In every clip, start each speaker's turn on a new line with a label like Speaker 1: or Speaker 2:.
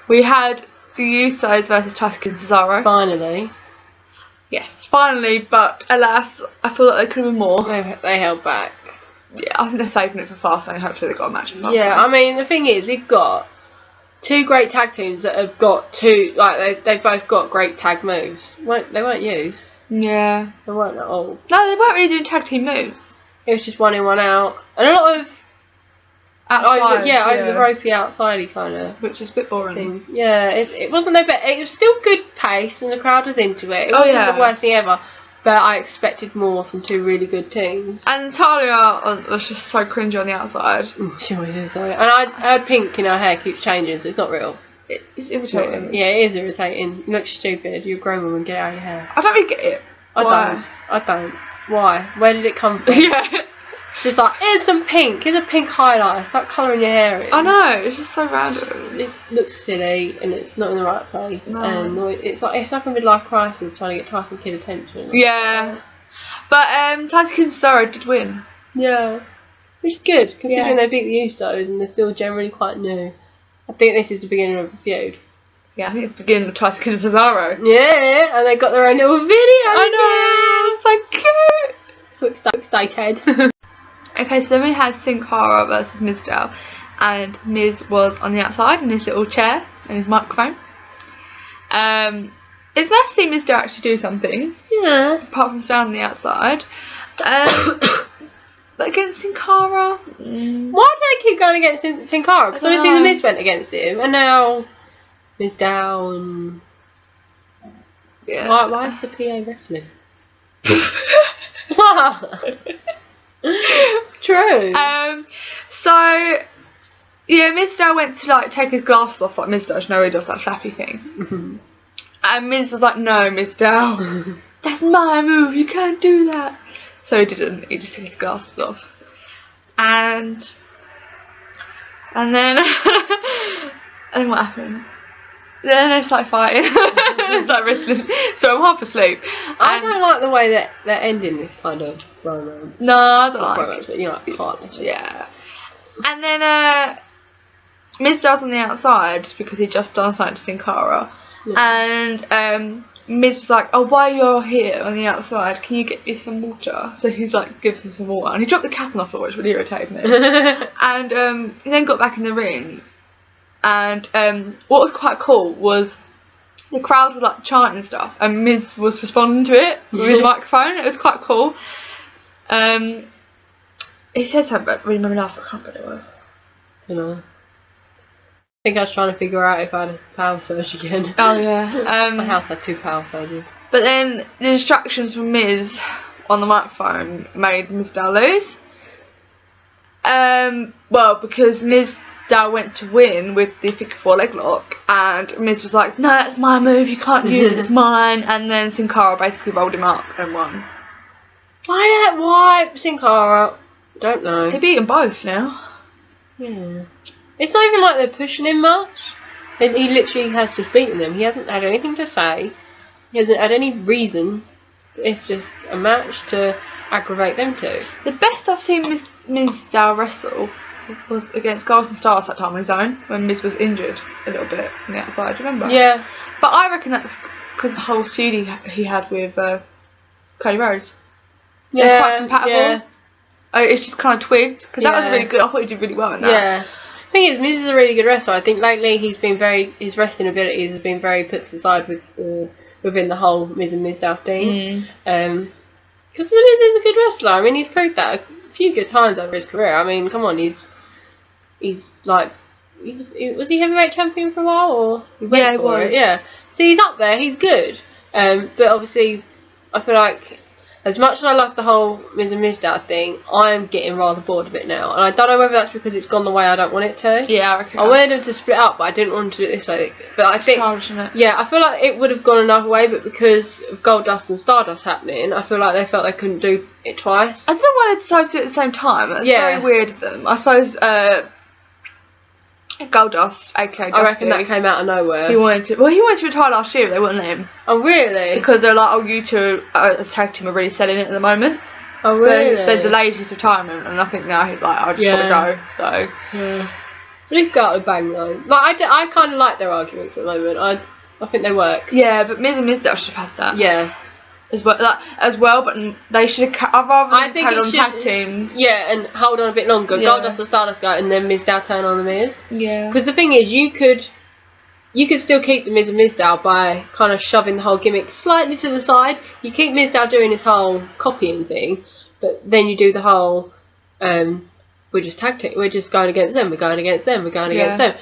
Speaker 1: We had the Usos versus Tyson and Cesaro.
Speaker 2: Finally.
Speaker 1: Yes, finally, but alas, I feel like there could have been more.
Speaker 2: They held back.
Speaker 1: Yeah, I think they're saving it for Fastlane. Hopefully they got a match in Fastlane.
Speaker 2: Yeah, I mean, the thing is, we've got 2 great tag teams that have got they've both got great tag moves. They weren't used.
Speaker 1: Yeah.
Speaker 2: They weren't at all.
Speaker 1: No, they weren't really doing tag team moves.
Speaker 2: It was just 1 in, 1 out. And a lot of
Speaker 1: Outside,
Speaker 2: over the ropey outside kind of.
Speaker 1: Which is a bit boring.
Speaker 2: Things. Yeah, it wasn't no better. It was still good pace and the crowd was into it. It wasn't the worst thing ever. But I expected more from 2 really good teams.
Speaker 1: And Talia was just so cringy on the outside.
Speaker 2: She always is so. And her pink in her hair keeps changing, so it's not real.
Speaker 1: It's irritating.
Speaker 2: Yeah, it is irritating. You look stupid. You're a grown woman. Get out of your hair.
Speaker 1: I don't really get it.
Speaker 2: I don't. Why? Where did it come from?
Speaker 1: Yeah.
Speaker 2: Just like, here's some pink. Here's a pink highlighter. Start colouring your hair in.
Speaker 1: I know. It's just so random.
Speaker 2: It looks silly and it's not in the right place.
Speaker 1: No.
Speaker 2: And it's like a midlife crisis trying to get Tyson Kidd attention.
Speaker 1: Yeah. But Tyson and Cesaro did win.
Speaker 2: Yeah. Which is good, considering they beat the Usos and they're still generally quite new. I think this is the beginning of a feud.
Speaker 1: Yeah, I think it's the beginning of Tyson and Cesaro.
Speaker 2: Yeah, and they got their own little video.
Speaker 1: I know. So cute.
Speaker 2: So excited.
Speaker 1: Okay, so then we had Sin Cara versus Mizdow, and Miz was on the outside in his little chair and his microphone. It's nice to see Mizdow actually do something.
Speaker 2: Yeah.
Speaker 1: Apart from standing on the outside. But against Sin Cara...
Speaker 2: Why do they keep going against Sin Cara? Because obviously the Miz went against him, and now Mizdow and... Yeah. Why is the PA wrestling? What? It's true.
Speaker 1: So yeah, Mizdow went to like take his glasses off, like Mizdow, you know, he does that flappy thing.
Speaker 2: Mm-hmm.
Speaker 1: And Miz was like, "No, Mizdow, that's my move. You can't do that." So he didn't. He just took his glasses off, and then and what happens? Then they start fighting. They start wrestling. So I'm half asleep.
Speaker 2: I don't like the way that they're ending this kind of romance.
Speaker 1: No, I don't
Speaker 2: Not
Speaker 1: like
Speaker 2: romance, but you know, like partnership.
Speaker 1: Yeah. And then Mizdow's on the outside because he'd just done something to Sin Cara. Yeah. And Miz was like, "Oh, while you're here on the outside, can you get me some water?" So he's like, gives him some water. And he dropped the cap on the floor, which really irritated me. And he then got back in the ring. And what was quite cool was the crowd were like chanting stuff, and Miz was responding to it with his microphone. It was quite cool. He said something, but I remember now, I can't remember what it was.
Speaker 2: I don't know. I think I was trying to figure out if I had a power surge again.
Speaker 1: Oh yeah.
Speaker 2: My house had 2 power surges.
Speaker 1: But then the distractions from Miz on the microphone made Mizdow lose. Well, because Mizdow went to win with the figure 4 leg lock, and Miz was like, "No, that's my move, you can't use it, it's mine." And then Sin Cara basically rolled him up and won.
Speaker 2: Why Sin Cara? Don't know.
Speaker 1: They beat them both now.
Speaker 2: Yeah. It's not even like they're pushing him much. He literally has just beaten them. He hasn't had anything to say. He hasn't had any reason. It's just a match to aggravate them two.
Speaker 1: The best I've seen Mizdow wrestle was against Girls and Stars that time on his own, when Miz was injured a little bit on the outside, remember?
Speaker 2: Yeah.
Speaker 1: But I reckon that's because of the whole studio he had with Cody Rhodes.
Speaker 2: Yeah.
Speaker 1: They're quite compatible.
Speaker 2: Yeah.
Speaker 1: It's just kind of twigged, because that was really good. I thought he did really well in that.
Speaker 2: Yeah. The thing is, Miz is a really good wrestler. I think lately his wrestling abilities has been very put aside within the whole Miz and Mizdow thing. Because Miz is a good wrestler. I mean, he's proved that a few good times over his career. I mean, come on, he's like, was he heavyweight champion for a while, or he was. Yeah. So he's up there. He's good. But obviously, I feel like, as much as I like the whole Miz and Mizdow thing, I'm getting rather bored of it now. And I don't know whether that's because it's gone the way I don't want it to.
Speaker 1: Yeah, I reckon.
Speaker 2: I wanted them to split up, but I didn't want to do it this way. But I think,
Speaker 1: childish, isn't it?
Speaker 2: Yeah, I feel like it would have gone another way, but because of Goldust and Stardust happening, I feel like they felt they couldn't do it twice.
Speaker 1: I don't know why they decided to do it at the same time. It's very weird of them. I suppose Goldust, aka
Speaker 2: I reckon that came out of nowhere.
Speaker 1: He wanted to retire last year, but they wouldn't let him.
Speaker 2: Oh, really?
Speaker 1: Because they're like, "Oh, you two as tag team are really selling it at the moment."
Speaker 2: Oh, really?
Speaker 1: So they delayed his retirement, and I think now he's like, "I just want to go." So
Speaker 2: Leave go out with a bang though. Like I kind of like their arguments at the moment. I think they work.
Speaker 1: Yeah, but Miz and Mizdow should have had that.
Speaker 2: Yeah.
Speaker 1: As well, but they should have. I'd rather carried on tag team.
Speaker 2: Yeah, and hold on a bit longer.
Speaker 1: Yeah.
Speaker 2: Goldust or Stardust go, and then Mizdow turn on the Miz.
Speaker 1: Yeah.
Speaker 2: Because the thing is, you could still keep the Miz and Mizdow by kind of shoving the whole gimmick slightly to the side. You keep Mizdow doing his whole copying thing, but then you do the whole, we're just tag team. We're just going against them. We're going against them. We're going against them.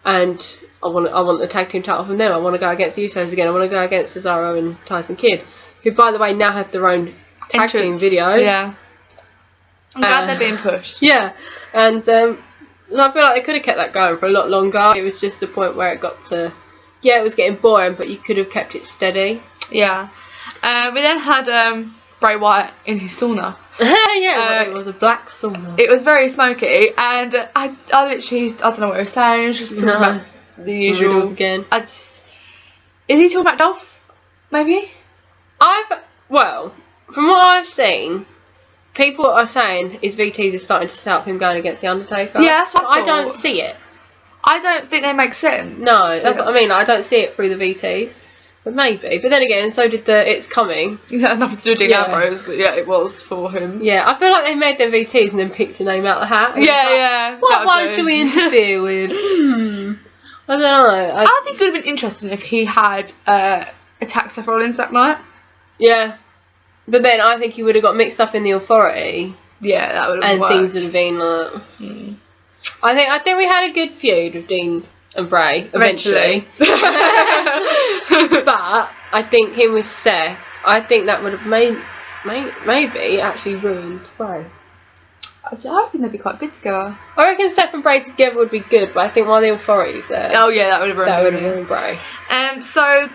Speaker 2: And I want the tag team title from them. I want to go against the Usos again. I want to go against Cesaro and Tyson Kidd, who, by the way, now have their own tag team video.
Speaker 1: Yeah. I'm glad they're being pushed.
Speaker 2: Yeah. And so I feel like they could have kept that going for a lot longer. It was just the point where it got to, it was getting boring, but you could have kept it steady.
Speaker 1: Yeah. We then had Bray Wyatt in his sauna.
Speaker 2: It was a black sauna.
Speaker 1: It was very smoky, and I literally, I don't know what he was saying. He was just talking about the usual.
Speaker 2: Riddles again.
Speaker 1: Is he talking about Dolph? Maybe.
Speaker 2: From what I've seen, people are saying his VTs are starting to set up him going against the Undertaker.
Speaker 1: Yeah, that's what I thought.
Speaker 2: don't see it.
Speaker 1: I don't think they make sense.
Speaker 2: No, that's what I mean. I don't see it through the VTs. But maybe. But then again, so did the It's Coming.
Speaker 1: It had nothing to do with Dean Ambrose, but yeah, it was for him.
Speaker 2: Yeah, I feel like they made them VTs and then picked a name out of the hat.
Speaker 1: Yeah.
Speaker 2: What one should we interfere with? I don't know.
Speaker 1: I think it would have been interesting if he had attacked Seth Rollins that night.
Speaker 2: Yeah. But then I think he would have got mixed up in the Authority.
Speaker 1: Yeah, that would have
Speaker 2: and
Speaker 1: worked.
Speaker 2: things would have been like... I think we had a good feud with Dean and Bray eventually. But I think him with Seth, I think that would have maybe actually ruined Bray.
Speaker 1: So I reckon they'd be quite good together.
Speaker 2: I reckon Seth and Bray together would be good, but I think while the Authority's there...
Speaker 1: Oh yeah, that would have ruined
Speaker 2: Bray.
Speaker 1: So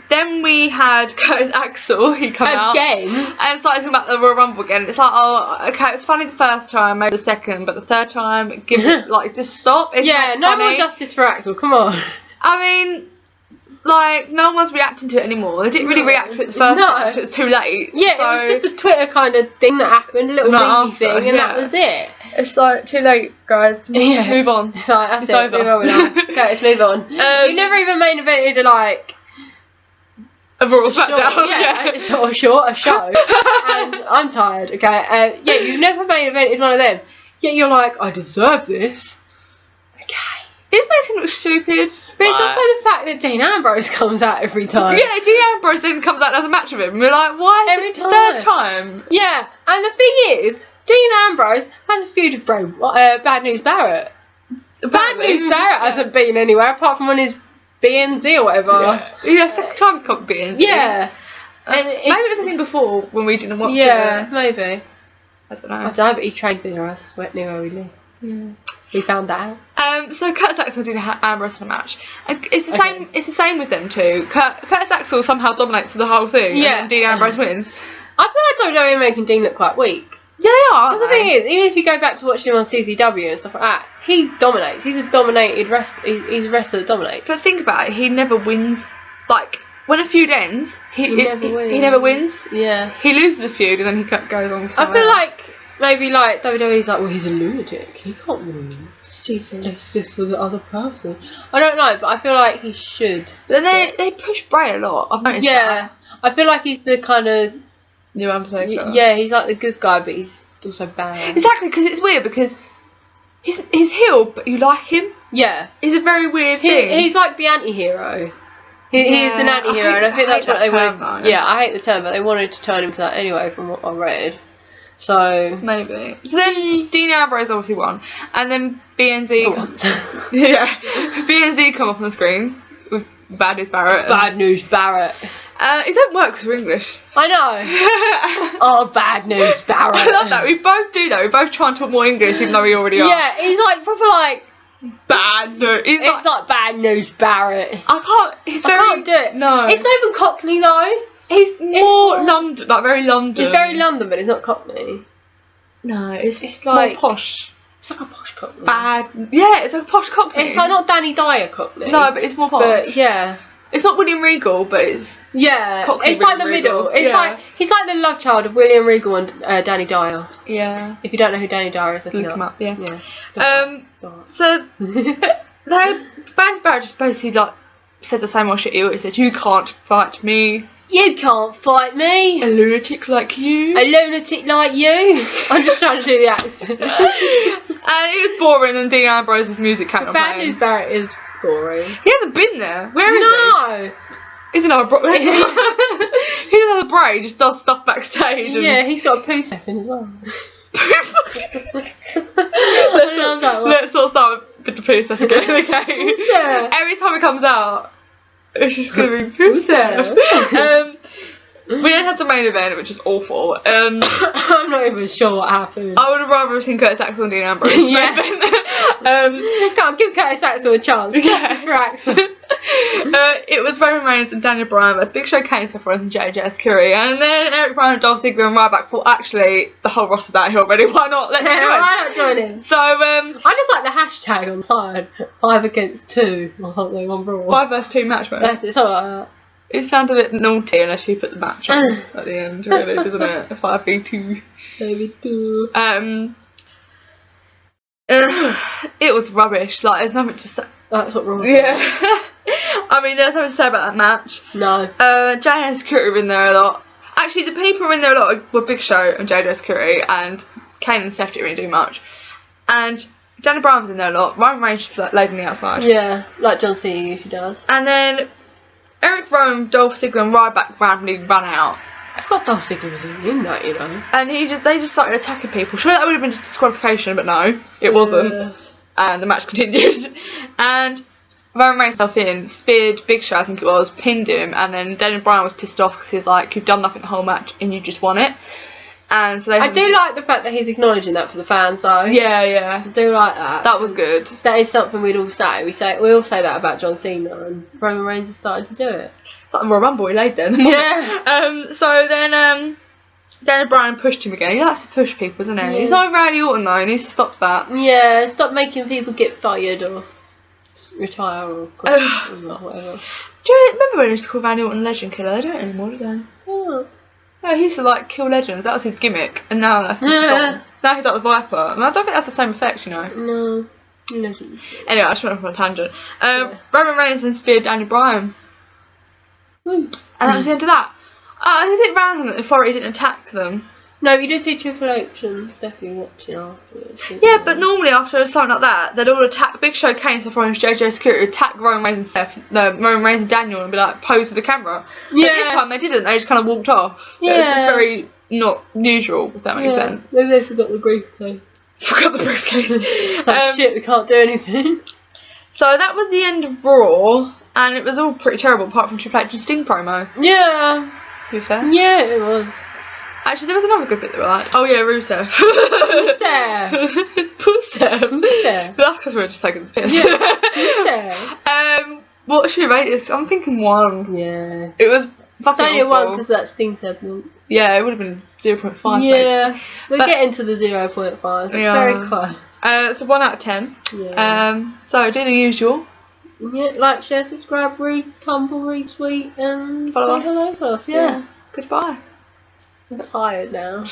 Speaker 1: then we had Curtis Axel, he come out
Speaker 2: again
Speaker 1: and started talking about the Royal Rumble again. It's like, oh, okay, it's funny the first time, maybe the second, but the third time, give it, like, just stop. It's
Speaker 2: no more justice for Axel, come on.
Speaker 1: I mean, like, no one's reacting to it anymore. They didn't really react to it the first time, so it was too late.
Speaker 2: Yeah, so it was just a Twitter kind of thing that happened, a little meme thing, and that was it.
Speaker 1: It's like, too late, guys. Move on.
Speaker 2: It's like, that's
Speaker 1: over.
Speaker 2: Move on with that. Okay, let's move on. You never even main evented, like...
Speaker 1: a Raw SmackDown,
Speaker 2: a show, and I'm tired. Okay, you never main evented one of them. Yet you're like, I deserve this. Okay,
Speaker 1: it makes him look stupid.
Speaker 2: But it's also the fact that Dean Ambrose comes out every time.
Speaker 1: Yeah, Dean Ambrose then comes out and has a match with him. And we're like, why?
Speaker 2: Every time.
Speaker 1: Third time.
Speaker 2: Yeah, and the thing is, Dean Ambrose has a feud with Bad News Barrett. Bad News Barrett hasn't been anywhere apart from on his BNZ or whatever.
Speaker 1: Yeah, second time's called BNZ.
Speaker 2: Yeah.
Speaker 1: And maybe it was a thing before when we didn't watch it.
Speaker 2: Yeah, maybe.
Speaker 1: I don't know.
Speaker 2: I don't know, but he trained near us, near where we live.
Speaker 1: Yeah.
Speaker 2: We found that out.
Speaker 1: So Curtis Axel did Ambrose in a match. It's the same. It's the same with them too. Curtis Axel somehow dominates for the whole thing.
Speaker 2: Yeah.
Speaker 1: And then Dean Ambrose wins.
Speaker 2: I feel like WWE are making Dean look quite weak.
Speaker 1: Yeah, they are.
Speaker 2: Because the thing is, even if you go back to watching him on CZW and stuff like that, he dominates. He's a dominated wrestler. He's a wrestler that dominates.
Speaker 1: But think about it. He never wins. Like when a feud ends, he never wins.
Speaker 2: Yeah.
Speaker 1: He loses a feud and then he goes on.
Speaker 2: I feel like maybe like WWE's like, well, he's a lunatic. He can't win.
Speaker 1: Stupid.
Speaker 2: It's just for the other person. I don't know, but I feel like he should.
Speaker 1: But then they push Bray a lot. I've noticed that.
Speaker 2: I feel like he's the kind of
Speaker 1: new Undertaker.
Speaker 2: Yeah, he's like the good guy, but he's also bad.
Speaker 1: Exactly, because it's weird because he's heel, but you like him.
Speaker 2: Yeah,
Speaker 1: he's a very weird thing.
Speaker 2: He's like the anti-hero. He is an anti-hero, and I think that's what they wanted. Yeah, I hate the term, but they wanted to turn him to that anyway, from what I read. So
Speaker 1: maybe. So then Dean Ambrose obviously won, and then BNZ. Yeah, BNZ come up on the screen with Bad News Barrett.
Speaker 2: Bad News Barrett.
Speaker 1: It don't work because we're English.
Speaker 2: I know. Oh, Bad News Barrett.
Speaker 1: I love that. We both do that. We both try and talk more English even though we already are.
Speaker 2: Yeah, he's like proper like
Speaker 1: Bad news.
Speaker 2: It's like Bad News Barrett.
Speaker 1: I can't
Speaker 2: do it.
Speaker 1: No.
Speaker 2: It's not even Cockney though.
Speaker 1: He's more London, like very London.
Speaker 2: It's very London, but it's not Cockney.
Speaker 1: No, it's like
Speaker 2: more posh. It's like a posh Cockney.
Speaker 1: Yeah, it's like a posh Cockney.
Speaker 2: It's like not Danny Dyer Cockney.
Speaker 1: No, but it's more posh.
Speaker 2: But yeah.
Speaker 1: It's not William Regal, but it's Cockney
Speaker 2: it's like the middle. It's like he's like the love child of William Regal and Danny Dyer.
Speaker 1: Yeah.
Speaker 2: If you don't know who Danny Dyer is,
Speaker 1: look him up. Yeah.
Speaker 2: So
Speaker 1: Band Barrett just basically like said the same old shit he always said. You can't fight me.
Speaker 2: You can't fight me.
Speaker 1: A lunatic like you.
Speaker 2: A lunatic like you. I'm just trying to do the accent.
Speaker 1: And it was boring, and Dean Ambrose's music came on playing.
Speaker 2: Band Barrett is boring.
Speaker 1: He hasn't been there. Where is he?
Speaker 2: No.
Speaker 1: He's another He's another Bray. He just does stuff backstage. And
Speaker 2: Yeah, he's got a poo step in his arm.
Speaker 1: Let's not start with the poo stuff again, okay?
Speaker 2: Yeah.
Speaker 1: Every time it comes out, it's just gonna be poo stuff. We then had the main event, which is awful.
Speaker 2: I'm not even sure what happened.
Speaker 1: I would have rather seen Curtis Axel and Dean Ambrose.
Speaker 2: Yeah. Can't give Curtis Axel a chance. Justice for Axel.
Speaker 1: It was Roman Reigns and Daniel Bryan versus Big Show, Kane, Seth Rollins and JJ Security, and then Eric Bryan and Dolph Ziggler and Ryback thought, actually, the whole roster's out here already, why not? Let's join.
Speaker 2: Why not join in?
Speaker 1: So,
Speaker 2: I just like the hashtag on the side, 5 against 2 or something on Raw.
Speaker 1: 5 vs 2 match, man.
Speaker 2: That's it, something like that.
Speaker 1: It sounds a bit naughty unless you put the match on at the end, really, doesn't it? A 5v2.
Speaker 2: 5v2.
Speaker 1: It was rubbish. Like, there's nothing to say.
Speaker 2: That's what Raw.
Speaker 1: Yeah. I mean, there's nothing to say about that match.
Speaker 2: No.
Speaker 1: JJ Security were in there a lot. Actually, the people who were in there a lot were Big Show and JJ Security, and Kane and Steph didn't really do much. And Daniel Bryan was in there a lot. Roman Reigns just like, laid on the outside.
Speaker 2: Yeah, like John Cena usually does.
Speaker 1: And then Eric Rowan, Dolph Ziggler and Ryback randomly ran out.
Speaker 2: I thought Dolph Ziggler was in that, you know.
Speaker 1: And they just started attacking people. Sure, that would have been disqualification, but no, it wasn't. And the match continued. And Roman Reigns himself in, speared Big Show, I think it was, pinned him, and then Daniel Bryan was pissed off because he's like, you've done nothing the whole match and you just won it. And so
Speaker 2: I do like the fact that he's acknowledging that for the fans, though.
Speaker 1: Yeah.
Speaker 2: I do like that.
Speaker 1: That was good.
Speaker 2: That is something we'd all say. We all say that about John Cena, and Roman Reigns has started to do it.
Speaker 1: It's like the Royal Rumble he laid then.
Speaker 2: Yeah.
Speaker 1: So then Daniel Bryan pushed him again. He likes to push people, doesn't he?
Speaker 2: Yeah.
Speaker 1: He's not Randy Orton though. He needs to stop that.
Speaker 2: Yeah, stop making people get fired or retire or whatever.
Speaker 1: Do you remember when he used to call Randy Orton Legend Killer? They don't anymore, do they?
Speaker 2: Oh.
Speaker 1: No, he used to like kill legends. That was his gimmick, and now that's gone. Now he's like the Viper. I mean, I don't think that's the same effect, you know.
Speaker 2: No. Legend.
Speaker 1: Anyway, I just went off on a tangent. Roman Reigns then speared Daniel Bryan, and that was the end of that. I think random that the Authority didn't attack them.
Speaker 2: No, you did see Triple H and Stephanie watching afterwards.
Speaker 1: Yeah, but normally after something like that, they'd all attack Big Show, Kane, Seth Rollins, JJ Security, attack Roman Reigns and Roman Reigns and Daniel, and be like, pose to the camera. Yeah. But this time they didn't. They just kind of walked off. Yeah. It was just very not usual, if that makes sense.
Speaker 2: Maybe they forgot the briefcase.
Speaker 1: Forgot the briefcase.
Speaker 2: It's like, shit, we can't do anything.
Speaker 1: So that was the end of Raw, and it was all pretty terrible apart from Triple H and Sting promo.
Speaker 2: Yeah.
Speaker 1: To be fair.
Speaker 2: Yeah, it was.
Speaker 1: Actually, there was another good bit that we liked. Oh yeah, Rusev.
Speaker 2: Rusev.
Speaker 1: But that's because we were just taking the piss.
Speaker 2: Yeah.
Speaker 1: What should we rate this? I'm thinking 1.
Speaker 2: Yeah.
Speaker 1: It was fucking
Speaker 2: It's only
Speaker 1: awful.
Speaker 2: 1 because that Sting segment.
Speaker 1: Yeah, it would have been 0.5.
Speaker 2: Yeah.
Speaker 1: Maybe.
Speaker 2: We're getting to the 0.5. It's very close.
Speaker 1: It's a 1 out of 10.
Speaker 2: Yeah.
Speaker 1: So do the usual.
Speaker 2: Yeah, like, share, subscribe, tumble, retweet, and
Speaker 1: follow us.
Speaker 2: Hello to us.
Speaker 1: Yeah. Goodbye.
Speaker 2: I'm tired now.